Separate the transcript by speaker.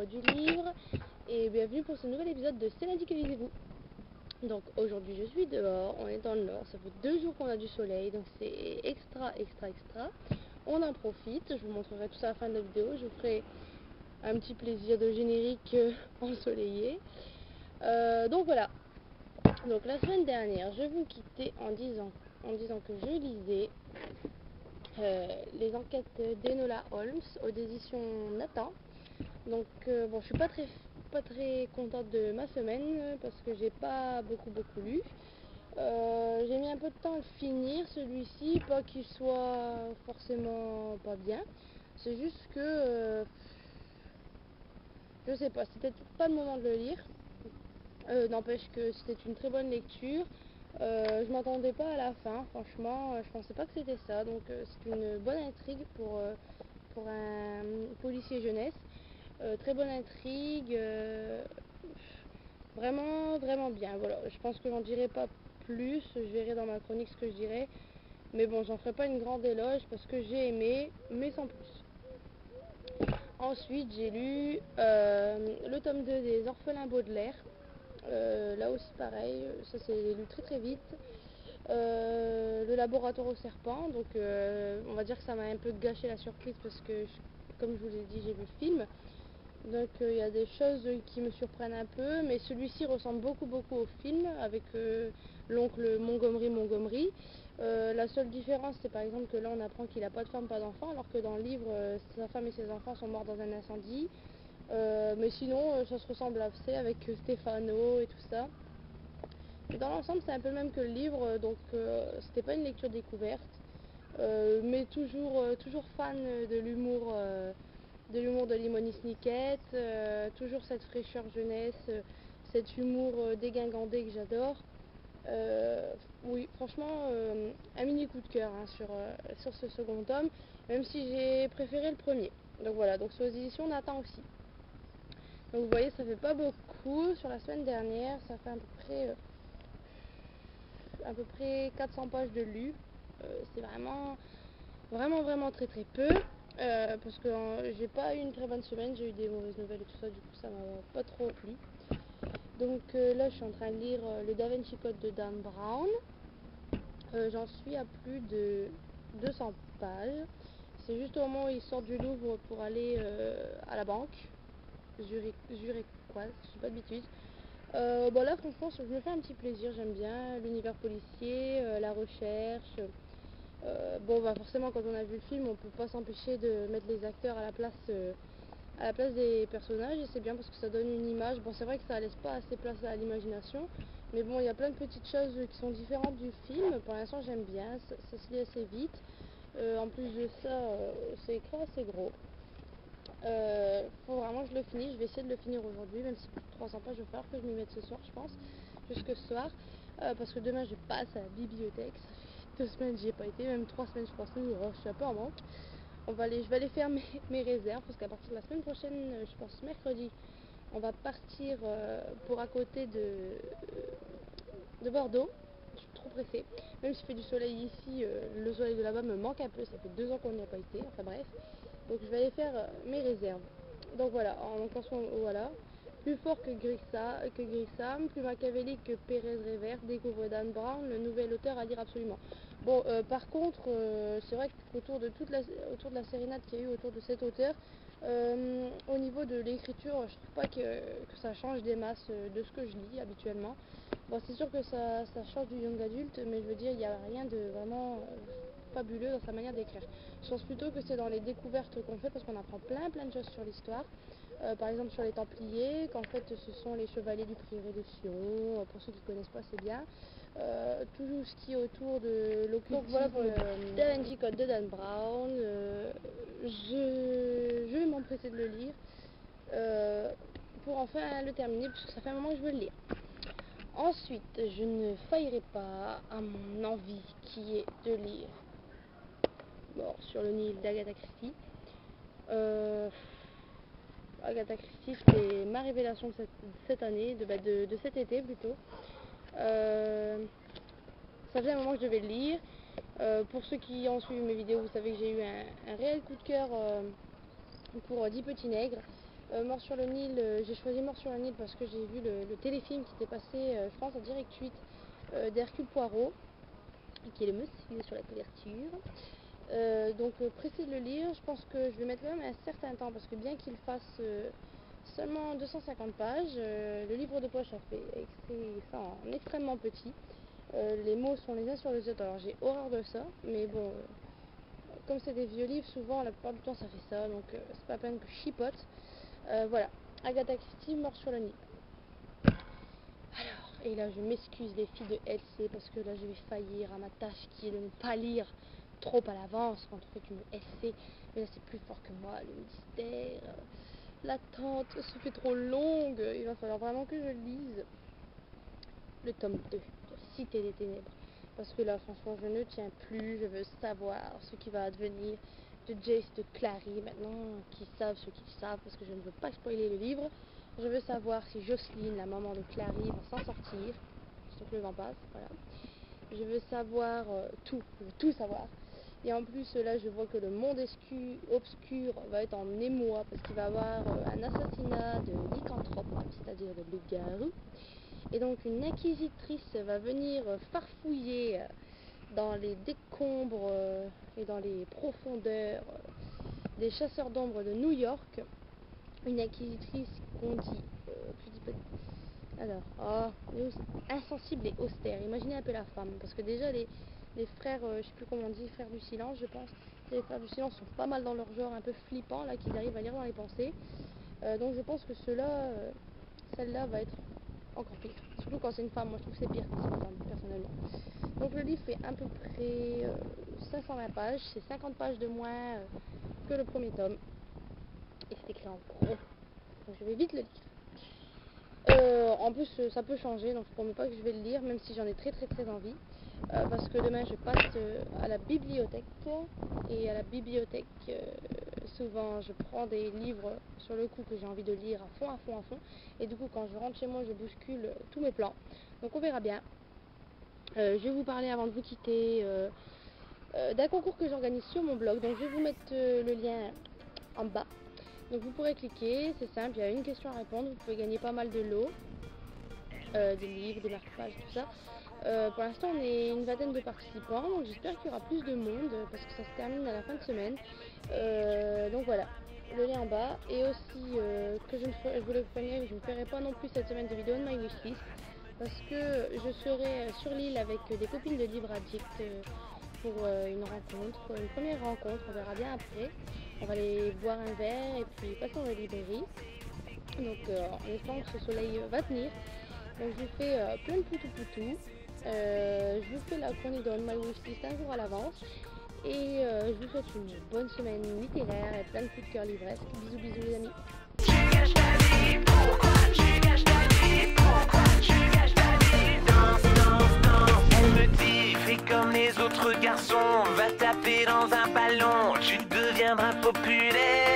Speaker 1: du livre et bienvenue pour ce nouvel épisode de C'est lundi que lisez-vous. Donc aujourd'hui je suis dehors, on est dans le nord, ça fait 2 jours qu'on a du soleil, donc c'est extra. On en profite, je vous montrerai tout ça à la fin de la vidéo, je vous ferai un petit plaisir de générique ensoleillé. Donc voilà, donc la semaine dernière je vous quittais en disant que je lisais les enquêtes d'Enola Holmes aux éditions Nathan. Donc bon, je suis pas très contente de ma semaine parce que j'ai pas beaucoup lu. J'ai mis un peu de temps à le finir celui-ci, pas qu'il soit forcément pas bien. C'est juste que je sais pas, c'était pas le moment de le lire. N'empêche que c'était une très bonne lecture. Je m'attendais pas à la fin, franchement, je pensais pas que c'était ça. Donc c'est une bonne intrigue pour un policier jeunesse. Très bonne intrigue, vraiment bien. Voilà, je pense que j'en dirai pas plus, je verrai dans ma chronique ce que je dirais. Mais bon, j'en ferai pas une grande éloge parce que j'ai aimé, mais sans plus. Ensuite, j'ai lu le tome 2 des Orphelins Baudelaire. Là aussi pareil, ça c'est lu très vite. Le laboratoire au serpent, donc on va dire que ça m'a un peu gâché la surprise parce que comme je vous l'ai dit, j'ai vu le film, donc il y a des choses qui me surprennent un peu, mais celui-ci ressemble beaucoup au film avec l'oncle Montgomery. La seule différence, c'est par exemple que là on apprend qu'il n'a pas de femme, pas d'enfant, alors que dans le livre sa femme et ses enfants sont morts dans un incendie. Mais sinon ça se ressemble assez avec Stefano et tout ça. Et dans l'ensemble c'est un peu le même que le livre, donc c'était pas une lecture découverte, mais toujours fan de l'humour de Lemony Snicket, toujours cette fraîcheur jeunesse, cet humour dégingandé que j'adore. Oui, franchement, un mini coup de cœur hein, sur ce second tome, même si j'ai préféré le premier. Donc voilà, donc c'est aux éditions Nathan aussi. Donc vous voyez, ça fait pas beaucoup. Sur la semaine dernière, ça fait à peu près 400 pages de lu. C'est vraiment très peu. Parce que j'ai pas eu une très bonne semaine, j'ai eu des mauvaises nouvelles et tout ça, du coup ça m'a pas trop plu. Donc là je suis en train de lire le Da Vinci Code de Dan Brown. J'en suis à plus de 200 pages. C'est juste au moment où il sort du Louvre pour aller à la banque. Zurichoise, je sais pas de bêtises. Bon là franchement je me fais un petit plaisir, j'aime bien l'univers policier, la recherche. Bon bah forcément quand on a vu le film on peut pas s'empêcher de mettre les acteurs à la place des personnages, et c'est bien parce que ça donne une image. Bon c'est vrai que ça laisse pas assez place à l'imagination, mais bon il y a plein de petites choses qui sont différentes du film. Pour l'instant j'aime bien, ça se lit assez vite. En plus de ça c'est écrit assez gros. Faut vraiment que je le finisse, je vais essayer de le finir aujourd'hui, même si plus de 300 pages, il va falloir que je m'y mette ce soir je pense, jusque ce soir, parce que demain je passe à la bibliothèque, ça fait 2 semaines j'y ai pas été, même 3 semaines je pense, je suis un peu en manque. Je vais aller faire mes réserves, parce qu'à partir de la semaine prochaine, je pense mercredi, on va partir pour à côté de Bordeaux. Je suis trop pressée, même s'il fait du soleil ici, le soleil de là-bas me manque un peu, ça fait 2 ans qu'on n'y a pas été, enfin bref. Donc je vais aller faire mes réserves. Donc voilà, en ce moment, voilà. Plus fort que Grisham, plus machiavélique que Pérez Revers, découvre Dan Brown, le nouvel auteur à lire absolument. Bon, par contre, c'est vrai qu'autour de autour de la sérénade qu'il y a eu autour de cet auteur, au niveau de l'écriture, je trouve pas que ça change des masses de ce que je lis habituellement. Bon, c'est sûr que ça change du young adulte, mais je veux dire, il n'y a rien de vraiment fabuleux dans sa manière d'écrire. Je pense plutôt que c'est dans les découvertes qu'on fait, parce qu'on apprend plein de choses sur l'histoire. Par exemple sur les Templiers, qu'en fait ce sont les chevaliers du prieuré de Sion. Pour ceux qui ne connaissent pas, c'est bien. Tout ce qui est autour de l'occultisme. Donc voilà pour le Da Vinci Code de Dan Brown. Je vais m'empresser de le lire pour enfin le terminer, puisque ça fait un moment que je veux le lire. Ensuite, je ne faillerai pas à mon envie qui est de lire sur le Nil d'Agatha Christie. Agatha Christie, c'est ma révélation de cette année, de cet été plutôt. Ça fait un moment que je devais le lire. Pour ceux qui ont suivi mes vidéos, vous savez que j'ai eu un réel coup de cœur pour 10 petits nègres. Mort sur le Nil, j'ai choisi Mort sur le Nil parce que j'ai vu le téléfilm qui était passé, je pense, en direct 8 d'Hercule Poirot, qui est le monsieur sur la couverture. Donc pressé de le lire, je pense que je vais mettre quand même un certain temps parce que bien qu'il fasse seulement 250 pages, le livre de poche a fait ça en extrêmement petit. Les mots sont les uns sur les autres, alors j'ai horreur de ça, mais bon, comme c'est des vieux livres, souvent la plupart du temps ça fait ça, donc c'est pas la peine que je chipote. Voilà, Agatha Christie, Mort sur le Nil. Alors, et là je m'excuse les filles de LC parce que là je vais faillir à ma tâche qui est de ne pas lire trop à l'avance quand on fait une LC, mais là c'est plus fort que moi, le mystère, l'attente se fait trop longue, il va falloir vraiment que je lise le tome 2 de Cité des Ténèbres, parce que là franchement je ne tiens plus, je veux savoir ce qui va advenir de Jace, de Clary, maintenant qu'ils savent ce qu'ils savent, parce que je ne veux pas spoiler le livre. Je veux savoir si Jocelyne, la maman de Clary, va s'en sortir, sauf que le vent passe, voilà. Je veux savoir tout, je veux tout savoir. Et en plus là je vois que le monde obscur va être en émoi, parce qu'il va y avoir un assassinat de lycanthrope, c'est-à-dire de loup-garou. Et donc une inquisitrice va venir farfouiller dans les décombres et dans les profondeurs des chasseurs d'ombre de New York. Une inquisitrice qu'on dit, insensible et austère. Imaginez un peu la femme, parce que déjà les frères, je sais plus comment on dit, frères du silence, je pense. Les frères du silence sont pas mal dans leur genre, un peu flippant, là, qu'ils arrivent à lire dans les pensées. Donc je pense que celle-là va être encore pire. Surtout quand c'est une femme, moi je trouve que c'est pire quand c'est une femme, personnellement. Donc le livre fait à peu près 520 pages, c'est 50 pages de moins que le premier tome. Et c'est écrit en gros, donc je vais vite le lire. En plus ça peut changer, donc je ne promets pas que je vais le lire, même si j'en ai très envie. Parce que demain je passe à la bibliothèque, et à la bibliothèque souvent je prends des livres sur le coup que j'ai envie de lire à fond, et du coup quand je rentre chez moi je bouscule tous mes plans, donc on verra bien. Je vais vous parler avant de vous quitter d'un concours que j'organise sur mon blog, donc je vais vous mettre le lien en bas, donc vous pourrez cliquer, c'est simple, il y a une question à répondre, vous pouvez gagner pas mal de lots, des livres, des marque-pages, tout ça. Pour l'instant on est une vingtaine de participants, donc j'espère qu'il y aura plus de monde parce que ça se termine à la fin de semaine. Donc voilà, le lien en bas. Et aussi que je voulais vous prévenir que je ne ferai pas non plus cette semaine de vidéo de My Wishlist, parce que je serai sur l'île avec des copines de Libre Addict pour une rencontre, une première rencontre, on verra bien après. On va aller boire un verre et puis passer dans la librairie, donc en espérant que ce soleil va tenir. Donc je vous fais plein de poutou. Je vous fais la chronique de My Wishlist un jour à l'avance. Et je vous souhaite une bonne semaine littéraire et plein de coups de cœur livresque. Bisous les amis.
Speaker 2: Tu gâches ta vie, pourquoi tu gâches ta vie, pourquoi tu gâches ta vie? Danse. Elle me dit, fais comme les autres garçons, va taper dans un ballon, tu deviendras populaire.